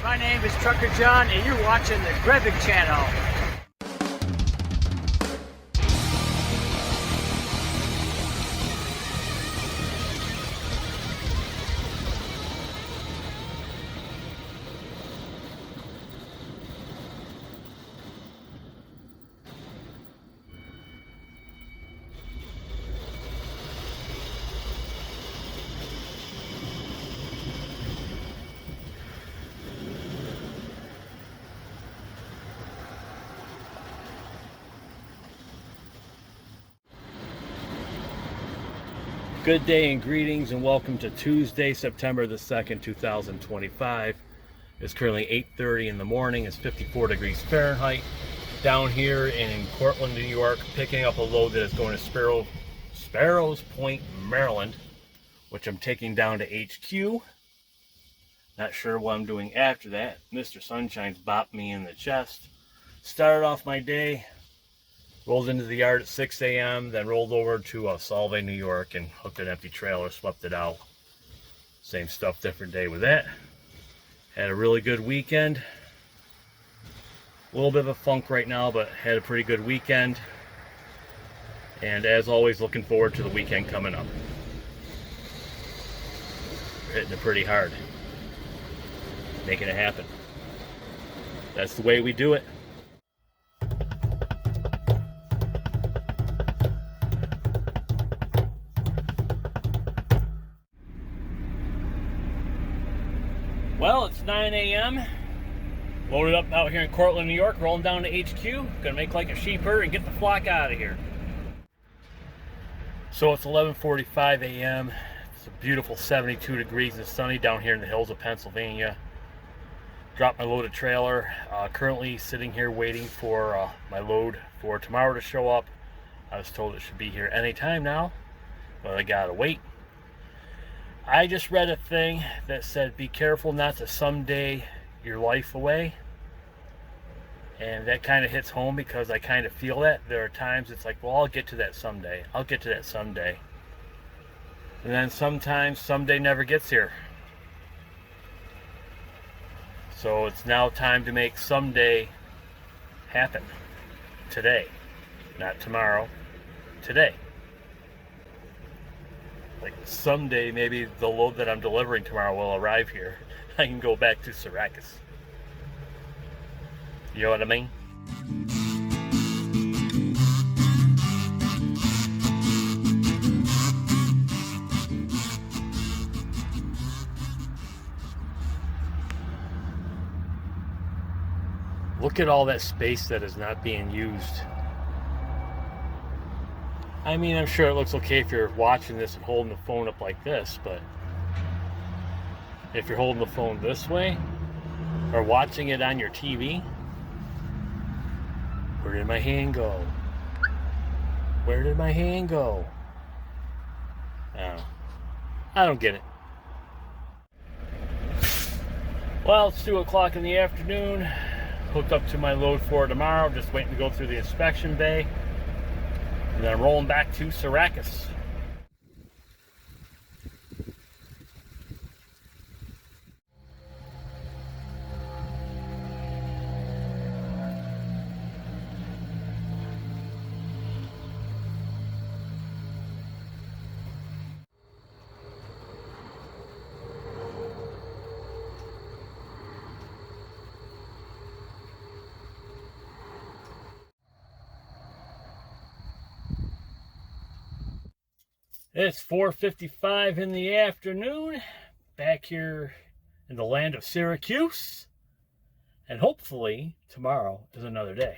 My name is Trucker John, and you're watching the Grebig channel. Good day and greetings and welcome to Tuesday, September the 2nd, 2025. It's currently 8:30 in the morning. It's 54 degrees Fahrenheit. Down here in Cortland, New York, picking up a load that is going to Sparrows Point, Maryland, which I'm taking down to HQ. Not sure what I'm doing after that. Mr. Sunshine's bopped me in the chest. Started off my day. Rolled into the yard at 6 a.m., then rolled over to Solvay, New York, and hooked an empty trailer, swept it out. Same stuff, different day with that. Had a really good weekend. A little bit of a funk right now, but had a pretty good weekend. And as always, looking forward to the weekend coming up. We're hitting it pretty hard. Making it happen. That's the way we do it. Well, it's 9 a.m. Loaded up out here in Cortland, New York, rolling down to HQ. Gonna make like a sheep herd and get the flock out of here. So it's 11:45 a.m. It's a beautiful 72 degrees and sunny down here in the hills of Pennsylvania. Dropped my loaded trailer. Currently sitting here waiting for my load for tomorrow to show up. I was told it should be here anytime now, but I gotta wait. I just read a thing that said be careful not to someday your life away, and that kind of hits home because I kind of feel that. There are times it's like, well, I'll get to that someday, I'll get to that someday, and then sometimes someday never gets here. So it's now time to make someday happen today, not tomorrow, today. Like someday, maybe the load that I'm delivering tomorrow will arrive here. I can go back to Syracuse. You know what I mean? Look at all that space that is not being used. I mean, I'm sure it looks okay if you're watching this and holding the phone up like this, but if you're holding the phone this way or watching it on your TV, where did my hand go? Where did my hand go? I don't get it. Well, it's 2 o'clock in the afternoon. Hooked up to my load for tomorrow. Just waiting to go through the inspection bay. And then I'm rolling back to Syracuse. It's 4:55 in the afternoon, back here in the land of Syracuse, and hopefully tomorrow is another day.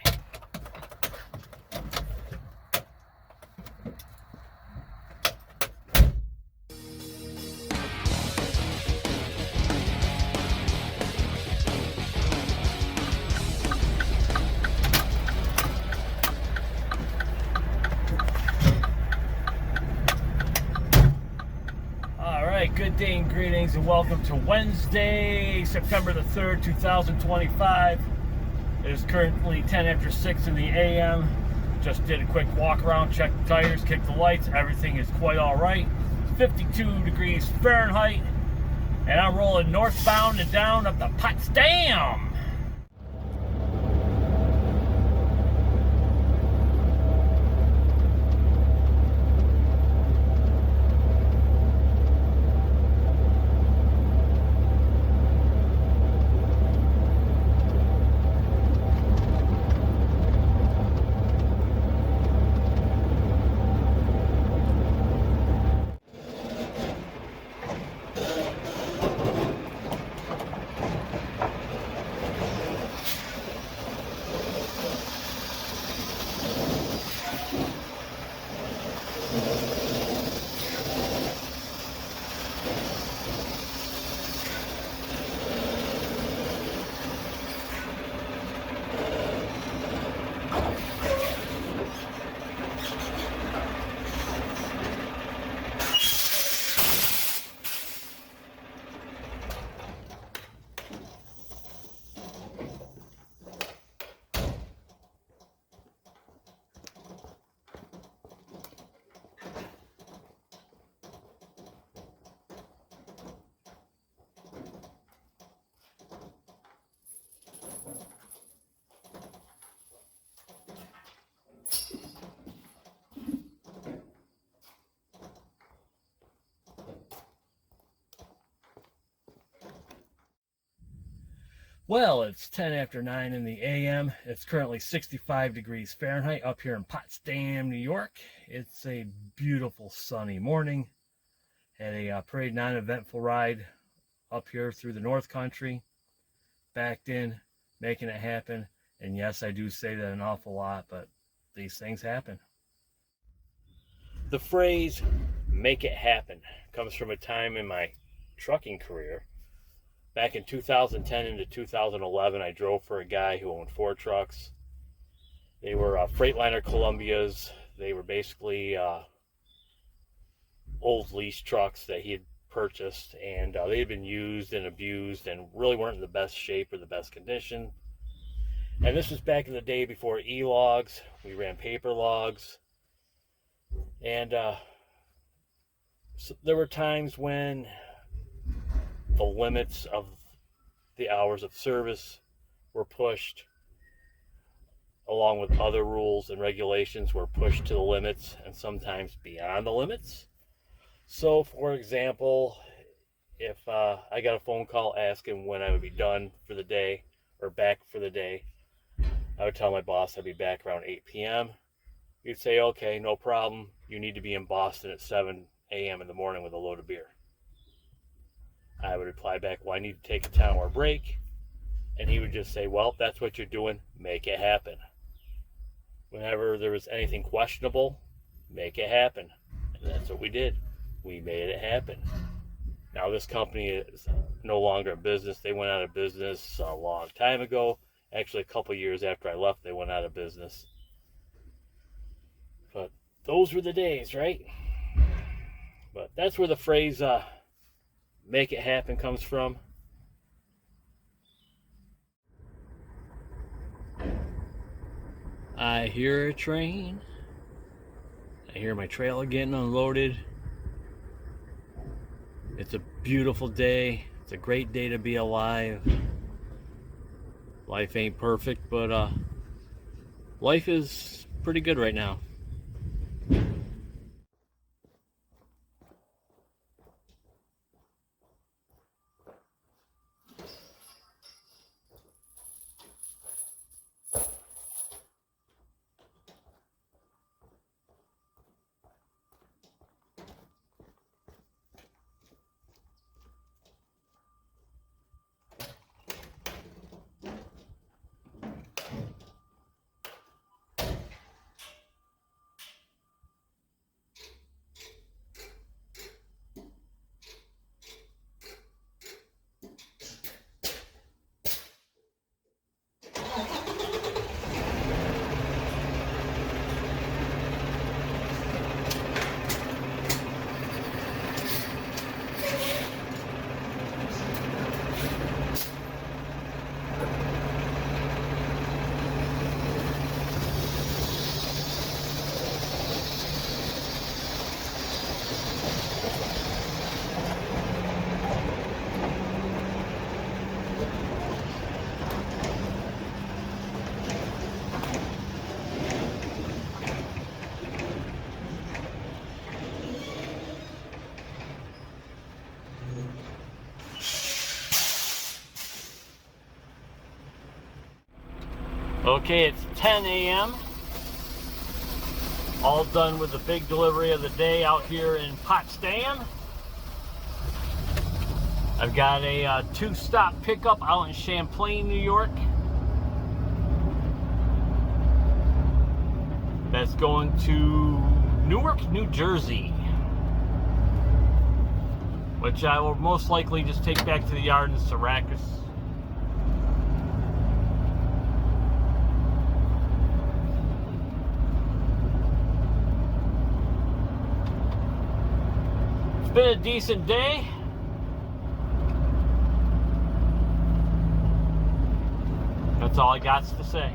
Good day and greetings and welcome to Wednesday, September the 3rd, 2025. It is currently 10 after 6 in the a.m. Just did a quick walk around, checked the tires, kicked the lights. Everything is quite all right. 52 degrees Fahrenheit. And I'm rolling northbound and down up the Potsdam. Well, it's 10 after 9 in the a.m. It's currently 65 degrees Fahrenheit up here in Potsdam, New York. It's a beautiful sunny morning. Had a pretty non-eventful ride up here through the North Country. Backed in, making it happen. And yes, I do say that an awful lot, but these things happen. The phrase, make it happen, comes from a time in my trucking career. Back in 2010 into 2011, I drove for a guy who owned 4 trucks. They were Freightliner Columbias. They were basically old lease trucks that he had purchased, and they had been used and abused and really weren't in the best shape or the best condition. And this was back in the day before e-logs. We ran paper logs. And so there were times when the limits of the hours of service were pushed, along with other rules and regulations were pushed to the limits and sometimes beyond the limits. So, for example, if I got a phone call asking when I would be done for the day or back for the day, I would tell my boss I'd be back around 8 p.m. He'd say, okay, no problem. You need to be in Boston at 7 a.m. in the morning with a load of beer. I would reply back, well, I need to take a 10-hour break. And he would just say, well, that's what you're doing. Make it happen. Whenever there was anything questionable, make it happen. And that's what we did. We made it happen. Now, this company is no longer in business. They went out of business a long time ago. Actually, a couple years after I left, they went out of business. But those were the days, right? But that's where the phrase, make it happen comes from. I hear a train. I hear my trailer getting unloaded. It's a beautiful day. It's a great day to be alive. Life ain't perfect, but life is pretty good right now. Okay, it's 10 a.m. All done with the big delivery of the day out here in Potsdam. I've got a two-stop pickup out in Champlain, New York. That's going to Newark, New Jersey, which I will most likely just take back to the yard in Syracuse. It's been a decent day. That's all I got to say.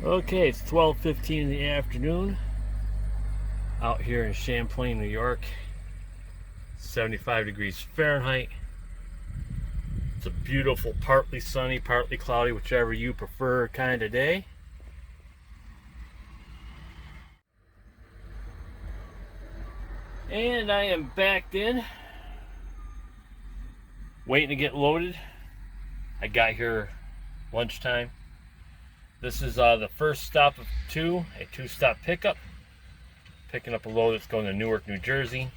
Okay, it's 12:15 in the afternoon out here in Champlain, New York. 75 degrees Fahrenheit. It's a beautiful, partly sunny, partly cloudy, whichever you prefer kind of day. And I am backed in, waiting to get loaded. I got here lunchtime. This is the first stop of two, a two-stop pickup. Picking up a load that's going to Newark, New Jersey.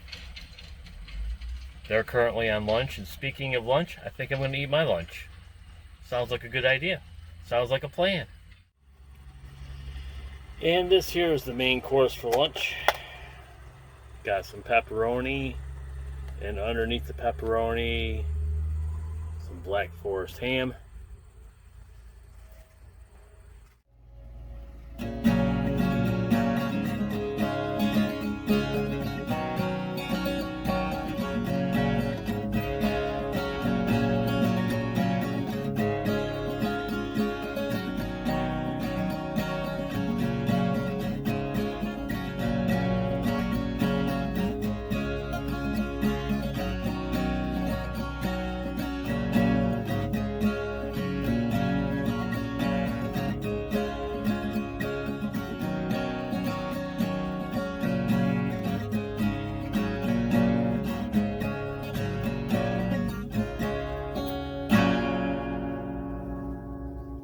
They're currently on lunch, and speaking of lunch, I think I'm going to eat my lunch. Sounds like a good idea. Sounds like a plan. And this here is the main course for lunch. Got some pepperoni, and underneath the pepperoni, some Black Forest ham.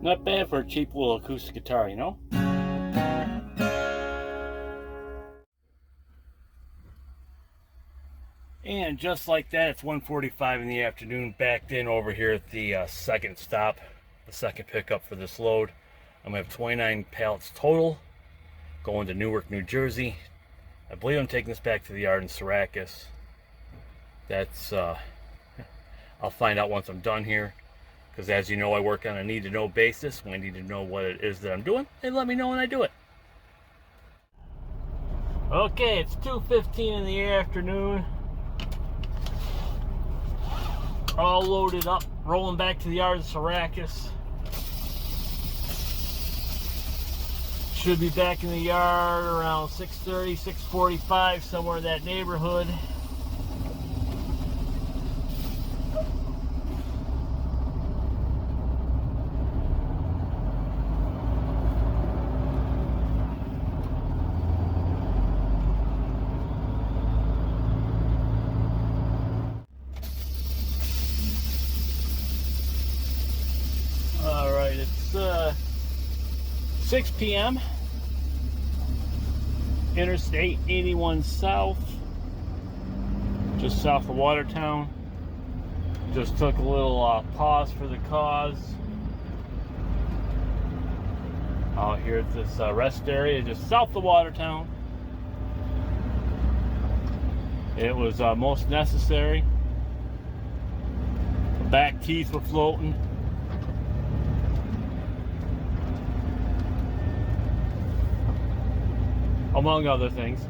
Not bad for a cheap little acoustic guitar, you know? And just like that, it's 1:45 in the afternoon, backed in over here at the second stop, the second pickup for this load. I'm going to have 29 pallets total, going to Newark, New Jersey. I believe I'm taking this back to the yard in Syracuse. That's, I'll find out once I'm done here. Because as you know, I work on a need-to-know basis. When I need to know what it is that I'm doing, they let me know when I do it. Okay, it's 2:15 in the afternoon. All loaded up, rolling back to the yard in Syracuse. Should be back in the yard around 6:30, 6:45, somewhere in that neighborhood. 6 p.m. Interstate 81 South, just south of Watertown. Just took a little pause for the cause. Out here at this rest area just south of Watertown. It was most necessary. The back teeth were floating. Among other things.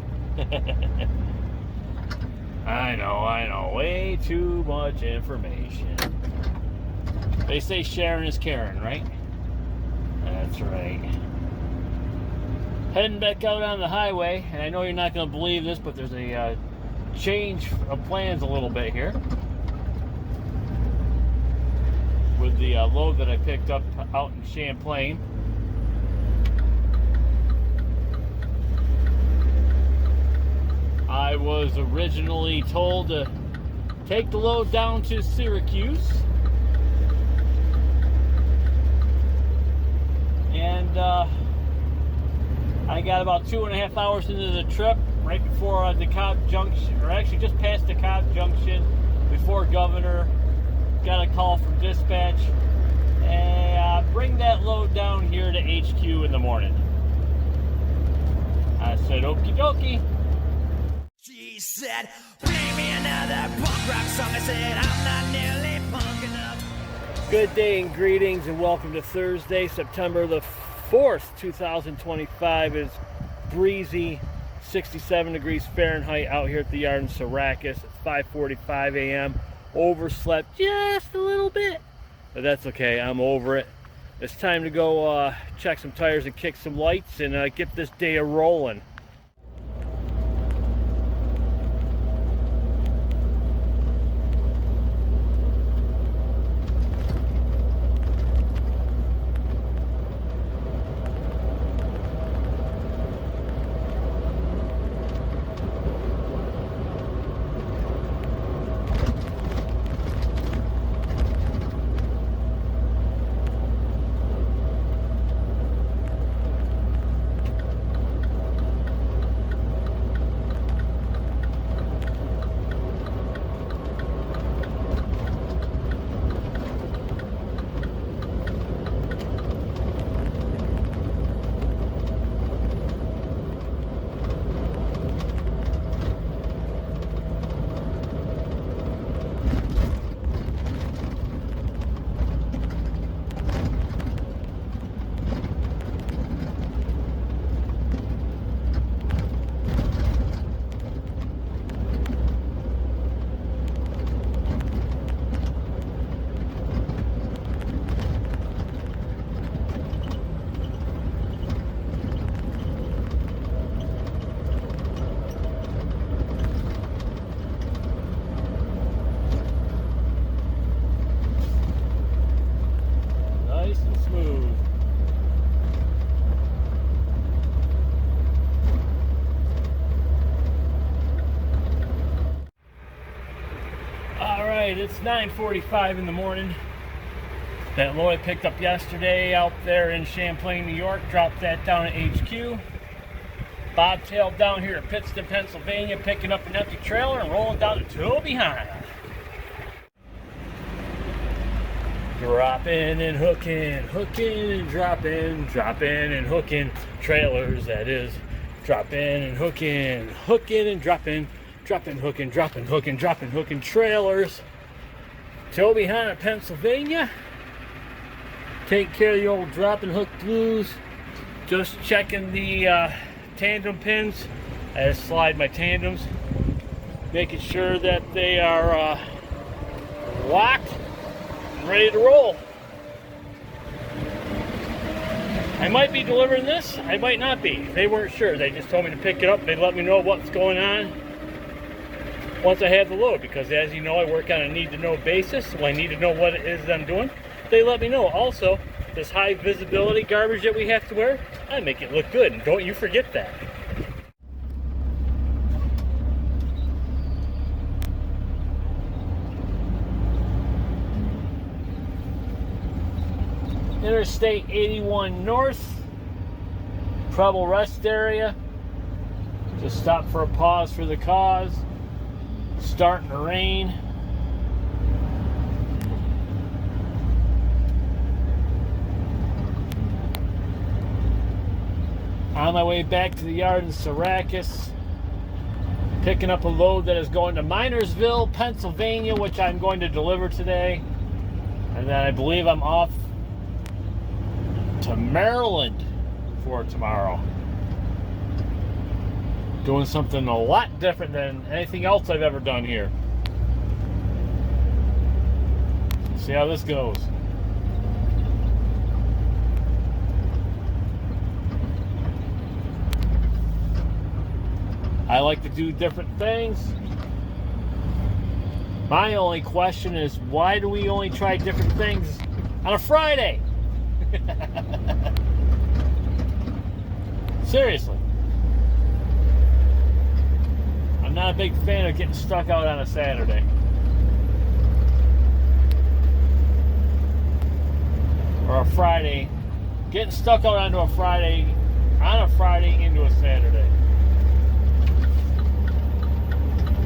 I know, way too much information. They say sharing is caring, right? That's right. Heading back out on the highway, and I know you're not going to believe this, but there's a change of plans a little bit here. With the load that I picked up out in Champlain. I was originally told to take the load down to Syracuse. And I got about 2.5 hours into the trip, right before DeKalb Junction, or actually just past DeKalb Junction, before Governor, got a call from dispatch, and bring that load down here to HQ in the morning. I said, okie dokie. She said, play me another punk rock song. I said, I'm not nearly punk enough. Good day and greetings, and welcome to Thursday, September the 4th, 2025. It's breezy, 67 degrees Fahrenheit out here at the yard in Syracuse. It's 5:45 a.m. Overslept just a little bit, but that's okay. I'm over it. It's time to go check some tires and kick some lights and get this day a-rolling. It's 9:45 in the morning. That load I picked up yesterday out there in Champlain, New York, dropped that down at HQ. Bobtailed down here to Pittston, Pennsylvania, picking up an empty trailer and rolling down to Tobehind. Dropping and hooking, hooking and dropping, dropping and hooking trailers, that is. Dropping and hooking, hooking and dropping, dropping, hooking, dropping, hooking, dropping, hooking trailers. Tobehind, Pennsylvania. Take care of the old drop and hook blues. Just checking the tandem pins. I just slide my tandems, making sure that they are locked and ready to roll. I might be delivering this, I might not be. They weren't sure. They just told me to pick it up. They let me know what's going on once I have the load, because as you know, I work on a need-to-know basis, so I need to know what it is I'm doing. They let me know. Also, this high visibility garbage that we have to wear, I make it look good, and don't you forget that. Interstate 81 North, Preble rest area. Just stop for a pause for the cause. Starting to rain. On my way back to the yard in Syracuse, picking up a load that is going to Minersville, Pennsylvania, which I'm going to deliver today. And then I believe I'm off to Maryland for tomorrow. Doing something a lot different than anything else I've ever done here. See how this goes. I like to do different things. My only question is, why do we only try different things on a Friday? Seriously. I'm not a big fan of getting stuck out on a Saturday. Or a Friday. Getting stuck out onto a Friday, on a Friday into a Saturday.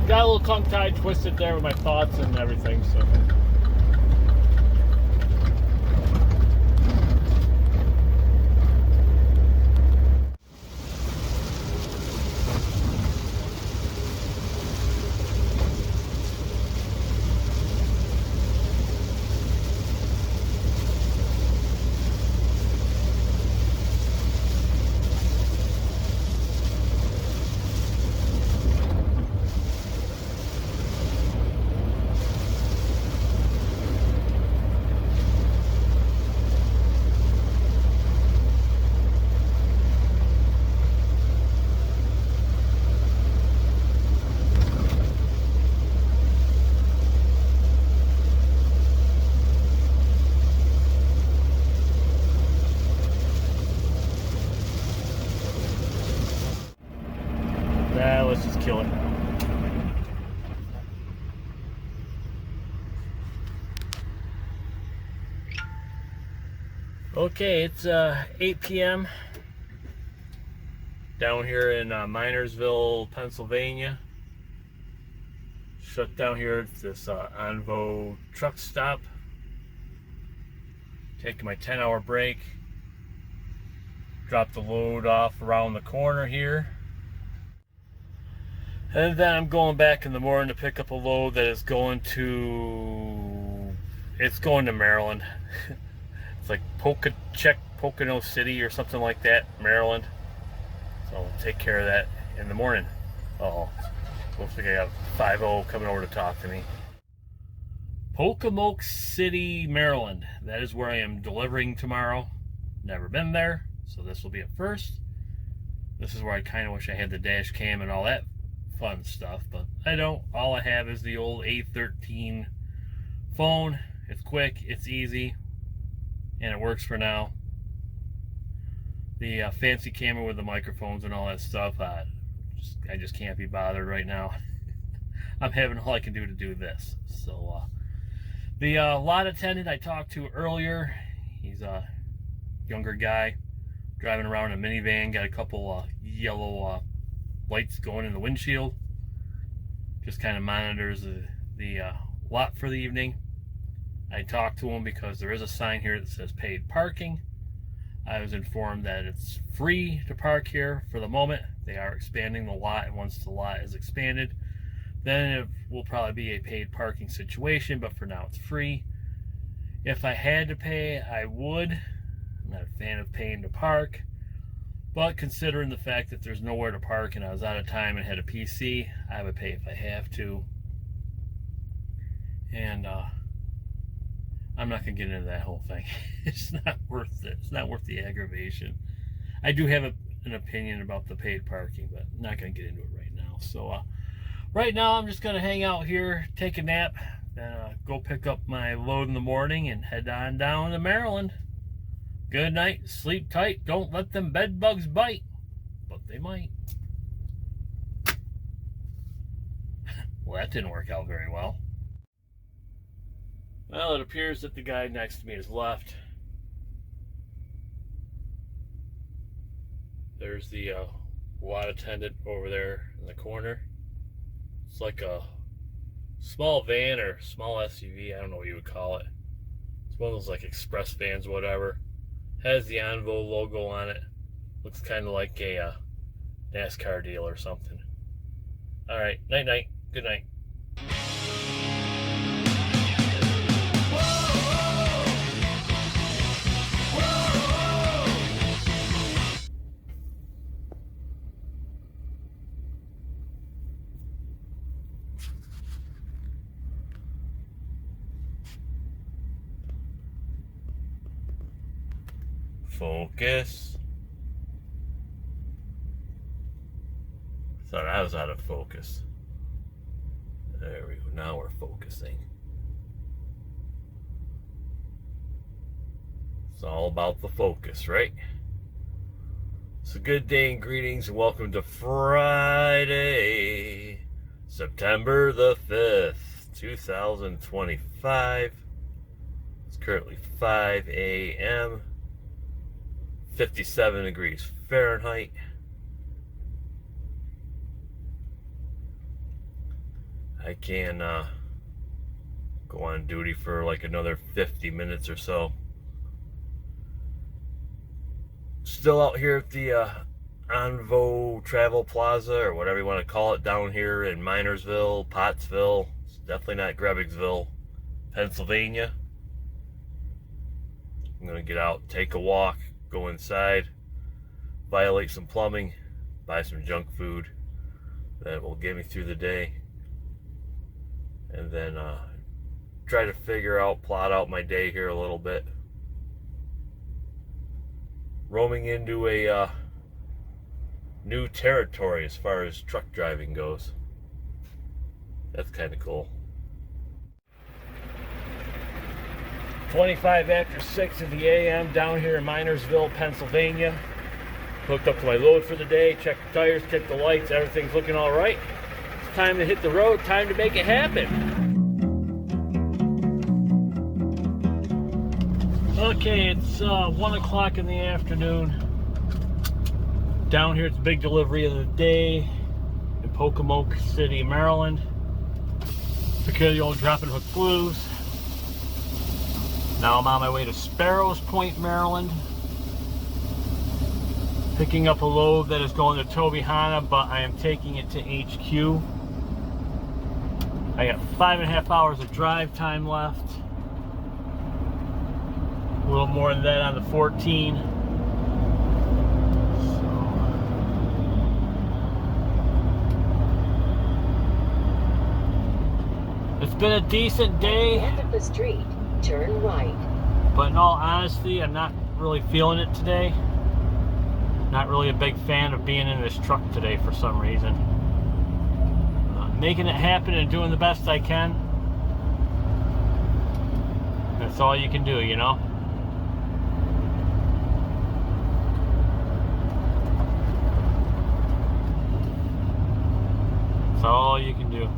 Got a little tongue-tied, twisted there with my thoughts and everything, so. Let's just kill it. Okay, it's 8 p.m. down here in Minersville, Pennsylvania. Shut down here at this Envo truck stop. Taking my 10-hour break. Drop the load off around the corner here. And then I'm going back in the morning to pick up a load that is going to Maryland. It's like Pocono City or something like that, Maryland. So I'll take care of that in the morning. Oh, looks like I got 5-0 coming over to talk to me. Pocono City, Maryland. That is where I am delivering tomorrow. Never been there, so this will be a first. This is where I kind of wish I had the dash cam and all that fun stuff, but I don't. All I have is the old A13 phone. It's quick, it's easy, and it works for now. The fancy camera with the microphones and all that stuff, I just can't be bothered right now. I'm having all I can do to do this. So the lot attendant I talked to earlier, he's a younger guy driving around in a minivan, got a couple yellow lights going in the windshield. Just kind of monitors the lot for the evening. I talked to him because there is a sign here that says paid parking. I was informed that it's free to park here for the moment. They are expanding the lot, and once the lot is expanded, then it will probably be a paid parking situation, but for now it's free. If I had to pay, I would. I'm not a fan of paying to park. But considering the fact that there's nowhere to park and I was out of time and had a PC, I would pay if I have to. And I'm not going to get into that whole thing. It's not worth it. It's not worth the aggravation. I do have an opinion about the paid parking, but I'm not going to get into it right now. So right now I'm just going to hang out here, take a nap, then go pick up my load in the morning and head on down to Maryland. Good night, sleep tight, don't let them bed bugs bite, but they might. Well, that didn't work out very well. Well, it appears that the guy next to me has left. There's the lot attendant over there in the corner. It's like a small van or small SUV. I don't know what you would call it. It's one of those like express vans, whatever. Has the Envo logo on it. Looks kind of like a NASCAR deal or something. All right, night night. Good night. Focus. Thought I was out of focus. There we go. Now we're focusing. It's all about the focus, right? It's a good day and greetings and welcome to Friday, September the 5th, 2025. It's currently 5 a.m. 57 degrees Fahrenheit. I can go on duty for like another 50 minutes or so. Still out here at the Envo Travel Plaza, or whatever you want to call it, down here in Minersville, Pottsville. It's definitely not Grebigsville, Pennsylvania. I'm going to get out, take a walk, go inside, violate some plumbing, buy some junk food that will get me through the day, and then try to plot out my day here a little bit. Roaming into a new territory as far as truck driving goes. That's kind of cool. 25 after 6 of the a.m. down here in Minersville, Pennsylvania. Hooked up to my load for the day, checked the tires, checked the lights, everything's looking all right. It's time to hit the road, time to make it happen. Okay, it's 1 o'clock in the afternoon. Down here, it's a big delivery of the day in Pocomoke City, Maryland. Secure the old drop and hook blues. Now I'm on my way to Sparrows Point, Maryland. Picking up a load that is going to Tobyhanna, but I am taking it to HQ. I got 5.5 hours of drive time left. A little more than that on the 14. So it's been a decent day. At the end of the street, turn right. But in all honesty, I'm not really feeling it today. Not really a big fan of being in this truck today for some reason. Making it happen and doing the best I can. That's all you can do, you know? That's all you can do.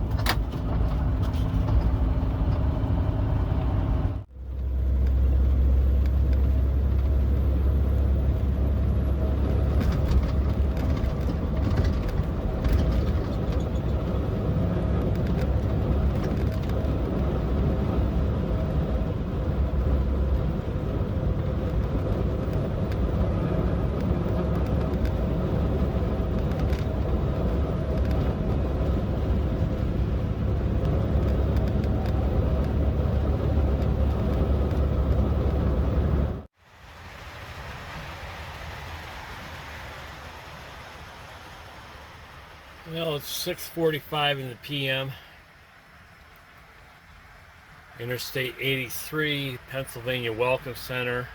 Well, it's 6:45 in the p.m. Interstate 83, Pennsylvania Welcome Center.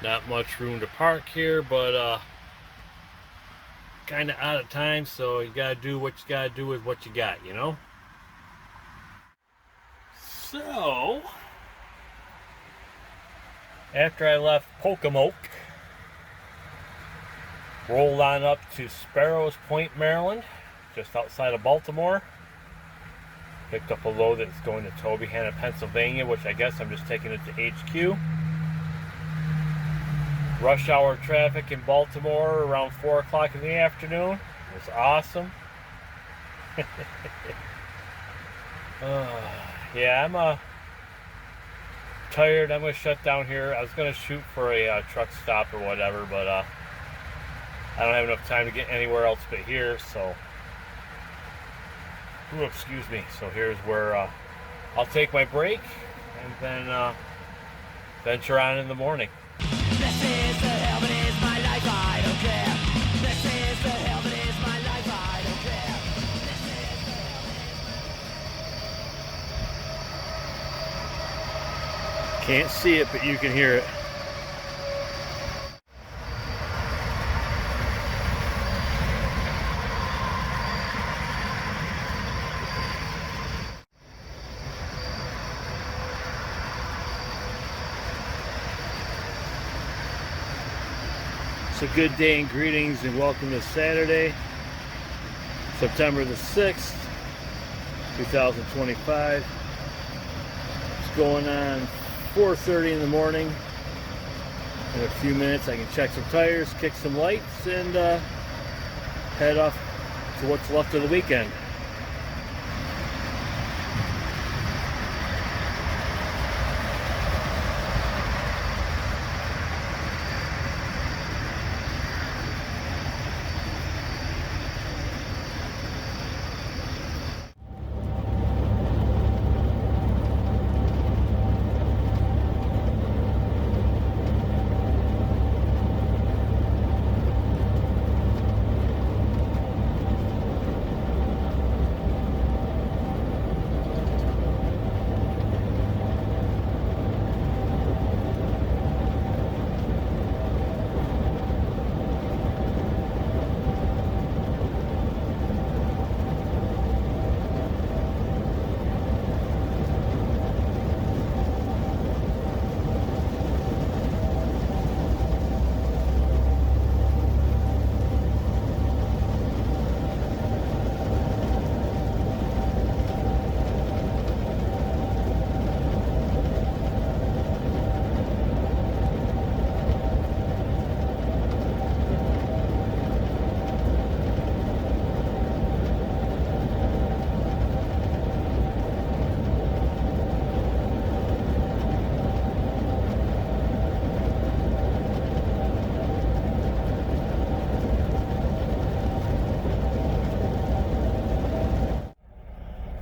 Not much room to park here, but kind of out of time, so you gotta do what you gotta do with what you got, you know? So, after I left Pocomoke, rolled on up to Sparrows Point, Maryland, just outside of Baltimore. Picked up a load that's going to Tobyhanna, Pennsylvania, which I guess I'm just taking it to HQ. Rush hour traffic in Baltimore around 4 o'clock in the afternoon. It was awesome. Yeah, I'm tired. I'm going to shut down here. I was going to shoot for a truck stop or whatever, but I don't have enough time to get anywhere else but here, so... Ooh, excuse me. So here's where I'll take my break and then venture on in the morning. This is the hell that is my life, I don't care. This is the hell that is my life, I don't care. This is the hell that is... Can't see it, but you can hear it. It's a good day and greetings and welcome to Saturday, September the 6th, 2025. It's going on 4:30 in the morning. In a few minutes I can check some tires, kick some lights, and head off to what's left of the weekend.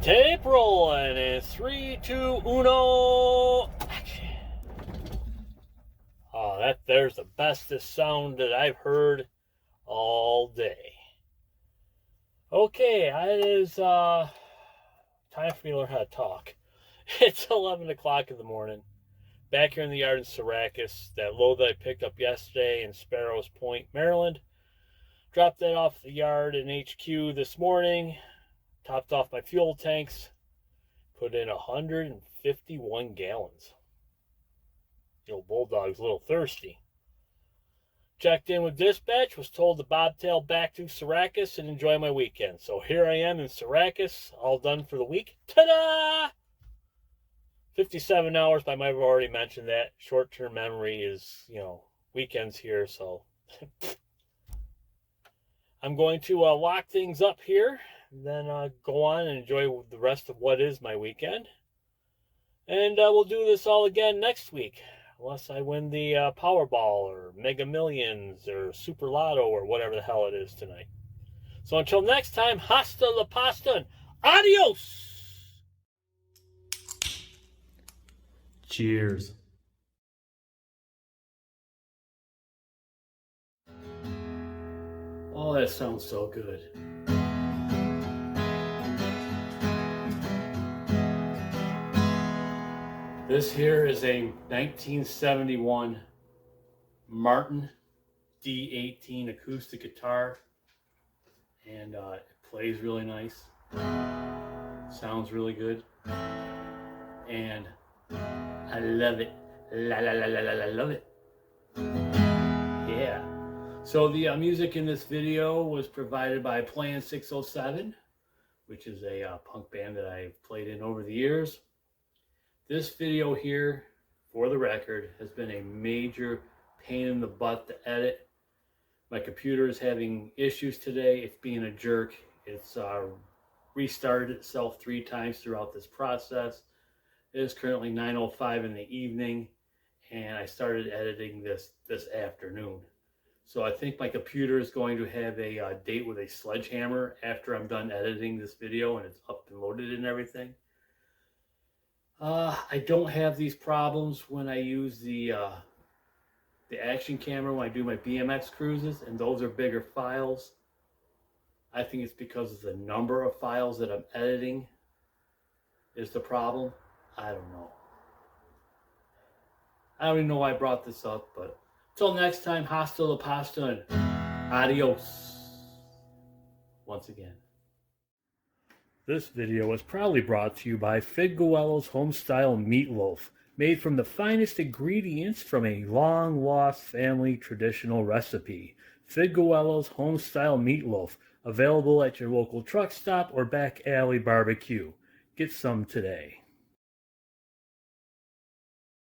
Tape rolling in 3, 2, 1, action. Oh, there's the bestest sound that I've heard all day. Okay, it is time for me to learn how to talk. It's 11 o'clock in the morning. Back here in the yard in Syracuse, that load that I picked up yesterday in Sparrows Point, Maryland. Dropped that off the yard in HQ this morning. Topped off my fuel tanks, put in 151 gallons. The old Bulldog's a little thirsty. Checked in with dispatch, was told to bobtail back to Syracuse and enjoy my weekend. So here I am in Syracuse, all done for the week. Ta-da! 57 hours, I might have already mentioned that. Short-term memory is, weekends here, so... I'm going to lock things up here. Then go on and enjoy the rest of what is my weekend. And we'll do this all again next week. Unless I win the Powerball or Mega Millions or Super Lotto or whatever the hell it is tonight. So until next time, hasta la pasta and adios! Cheers. Oh, that sounds so good. This here is a 1971 Martin D18 acoustic guitar, and it plays really nice, sounds really good, and I love it. I love it. Yeah. So the music in this video was provided by Plan 607, which is a punk band that I've played in over the years. This video here, for the record, has been a major pain in the butt to edit. My computer is having issues today. It's being a jerk. It's restarted itself 3 times throughout this process. It is currently 9:05 in the evening, and I started editing this afternoon. So I think my computer is going to have a date with a sledgehammer after I'm done editing this video and it's up and loaded and everything. I don't have these problems when I use the action camera when I do my BMX cruises, and those are bigger files. I think it's because of the number of files that I'm editing is the problem. I don't know. I don't even know why I brought this up, but until next time, hasta la pasta and adios once again. This video was proudly brought to you by Figueroa's Homestyle Meatloaf, made from the finest ingredients from a long-lost family traditional recipe. Figueroa's Homestyle Meatloaf, available at your local truck stop or back alley barbecue. Get some today.